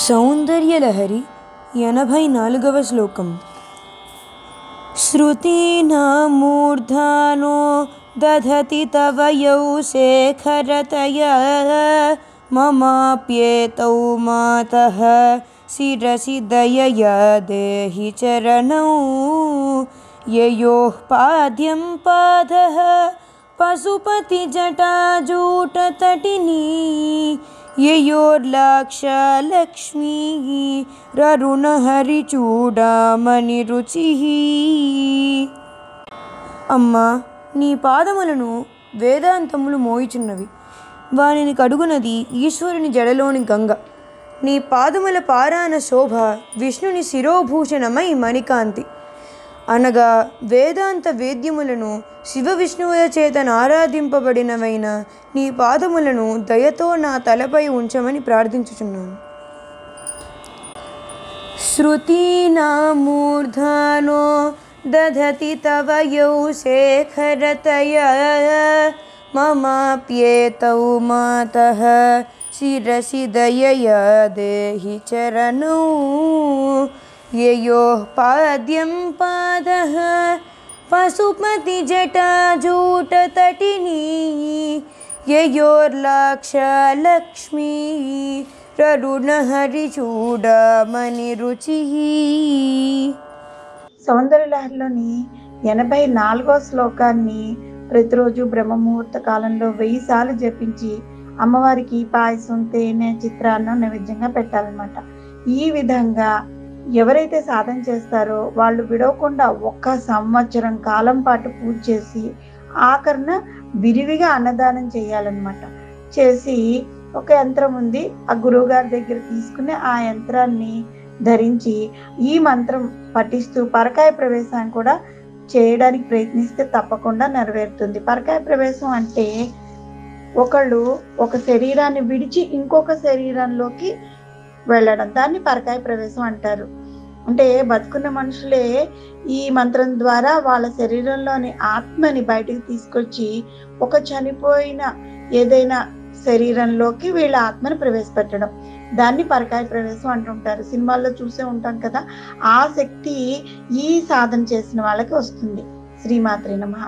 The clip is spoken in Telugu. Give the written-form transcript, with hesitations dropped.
సౌందర్యలహరి 84వ శ్లోకం. శృతీనామూర్ధానో దధతి తవ యౌ శేఖరతయా మమాప్యేతౌ మాతః శిరసి దయయా దేహి చరణౌ యయోః పాద్యం పాదః పశుపతి జటాజూటతటినీ యయోర్లాక్షా లక్ష్మీ రరుణహరిచూడామణి రుచిః. అమ్మా, నీ పాదములను వేదాంతములు మోయుచున్నవి. వానిని కడుగునది ఈశ్వరుని జడలోని గంగ. నీ పాదముల పారాన శోభ విష్ణుని శిరోభూషణమై మణికాంతి. అనగా వేదాంత వేద్యములను శివ విష్ణువుల చేత ఆరాధింపబడినవైన నీ పాదములను దయతో నా తలపై ఉంచమని ప్రార్థించుచున్నాను. శృతీనామూర్ధానో దధతి తవ యౌ శేఖరతయా మమాప్యేతౌ మాతః శిరసి దయయా దేహి చరణౌ యయోః పాద్యం పాదః పశుపతి జటాజూటతటినీ యయోర్లాక్షా లక్ష్మీ రరుణహరిచూడామణి రుచిః. సౌందర్యలహరిలోని 84వ శ్లోకాన్ని ప్రతిరోజు బ్రహ్మముహూర్త కాలంలో 1000 సార్లు జపించి అమ్మవారికి పాయసం, తేనె, చిత్రాన్నం నైవేద్యంగా పెట్టాలన్నమాట. ఈ విధంగా ఎవరైతే సాధన చేస్తారో వాళ్ళు విడవకుండా 1 సంవత్సరం కాలం పాటు పూజ చేసి ఆఖరణ విరివిగా అన్నదానం చేయాలన్నమాట. చేసి ఒక యంత్రం ఉంది, ఆ గురువు గారి దగ్గర తీసుకుని ఆ యంత్రాన్ని ధరించి ఈ మంత్రం పఠిస్తూ పరకాయ ప్రవేశం కూడా చేయడానికి ప్రయత్నిస్తే తప్పకుండా నెరవేరుతుంది. పరకాయ ప్రవేశం అంటే ఒకళ్ళు ఒక శరీరాన్ని విడిచి ఇంకొక శరీరంలోకి వెళ్ళడం, దాన్ని పరకాయ ప్రవేశం అంటారు. అంటే బతుకున్న మనుషులే ఈ మంత్రం ద్వారా వాళ్ళ శరీరంలోని ఆత్మని బయటికి తీసుకొచ్చి ఒక చనిపోయిన ఏదైనా శరీరంలోకి వీళ్ళ ఆత్మని ప్రవేశపెట్టడం, దాన్ని పరకాయ ప్రవేశం అంటుంటారు. సినిమాల్లో చూసే ఉంటాం కదా. ఆ శక్తి ఈ సాధన చేసిన వాళ్ళకి వస్తుంది. శ్రీమాత్రే నమః.